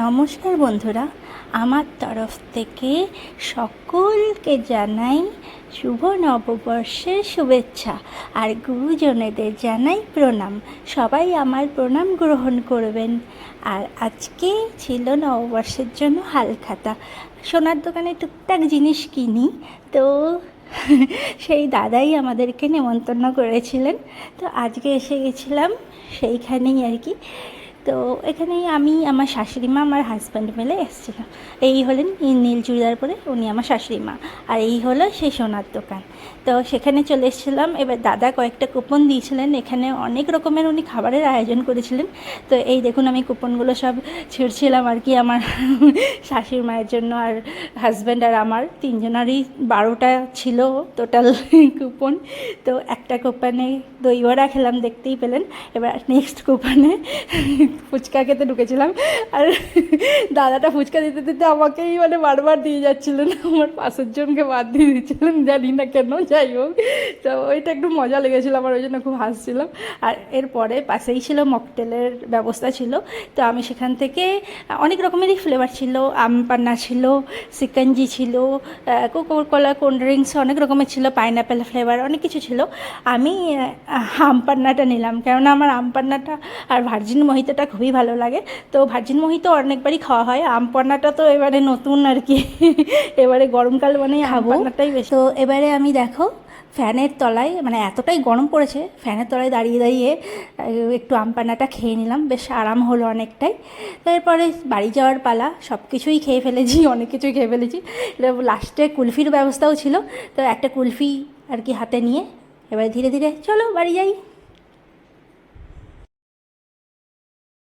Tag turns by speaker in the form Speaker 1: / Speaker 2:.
Speaker 1: নমস্কার বন্ধুরা, আমার তরফ থেকে সকলকে জানাই শুভ নববর্ষের শুভেচ্ছা। আর গুরুজনেদের জানাই প্রণাম। সবাই আমার প্রণাম গ্রহণ করবেন। আর আজকে ছিল নববর্ষের জন্য হালখাতা। সোনার দোকানে টুকটাক জিনিস কিনি, তো সেই দাদাই আমাদেরকে নেমন্তন্ন করেছিলেন। তো আজকে এসে গেছিলাম সেইখানেই আর কি। তো এখানেই আমি, আমার শাশুড়ি মা, আমার হাজব্যান্ড মিলে এসেছিলাম। এই হলেন নীল চুড়িদার পরে, উনি আমার শাশুড়ি মা। আর এই হলো সেই সোনার দোকান। তো সেখানে চলে এসেছিলাম। এবার দাদা কয়েকটা কুপন দিয়েছিলেন, এখানে অনেক রকমের উনি খাবারের আয়োজন করেছিলেন। তো এই দেখুন, আমি কুপনগুলো সব ছিঁড়ছিলাম আর কি, আমার শাশুড়ি মায়ের জন্য আর হাজব্যান্ড আর আমার তিনজনারই 12টা ছিল টোটাল কুপন। তো একটা কুপনে দই বড়া খেলাম, দেখতেই পেলেন। এবার নেক্সট কুপনে ফুচকা খেতে ঢুকেছিলাম, আর দাদাটা ফুচকা দিতে দিতে আমাকেই বারবার দিয়ে যাচ্ছিলেন, আমার পাশের জনকে বাদ দিয়ে দিচ্ছিলেন, জানি না কেন। যাই হোক, তো ওইটা একটু মজা লেগেছিলো আমার, ওই জন্য খুব হাসছিলাম। আর এরপরে পাশেই ছিল মকটেলের ব্যবস্থা ছিল। তো আমি সেখান থেকে অনেক রকমেরই ফ্লেভার ছিল, আম পান্না ছিল, সিকাঞ্জি ছিল, কোকা-কোলা কোল্ড ড্রিঙ্কস অনেক রকমের ছিল, পাইনঅ্যাপেল ফ্লেভার অনেক কিছু ছিল। আমি আম পান্নাটা নিলাম, কেননা আমার আম পান্নাটা আর ভার্জিন মোহিতোটা খুবই ভালো লাগে। তো ভার্জিন মোহিতো অনেকবারই খাওয়া হয়, আম পান্নাটা তো এবারে নতুন আর কি, এবারে গরমকাল মানে আম পান্নাটাই বেশি। তো এবারে আমি দেখো ফ্যানের তলায়, এতটাই গরম পড়েছে, ফ্যানের তলায় দাঁড়িয়ে দাঁড়িয়ে একটু আম পান্নাটা খেয়ে নিলাম, বেশ আরাম হলো অনেকটাই। তো এরপরে বাড়ি যাওয়ার পালা, সব কিছুই খেয়ে ফেলেছি, অনেক কিছুই খেয়ে ফেলেছি। লাস্টে কুলফির ব্যবস্থাও ছিল, তো একটা কুলফি আর কি হাতে নিয়ে এবার ধীরে ধীরে চলো বাড়ি যাই।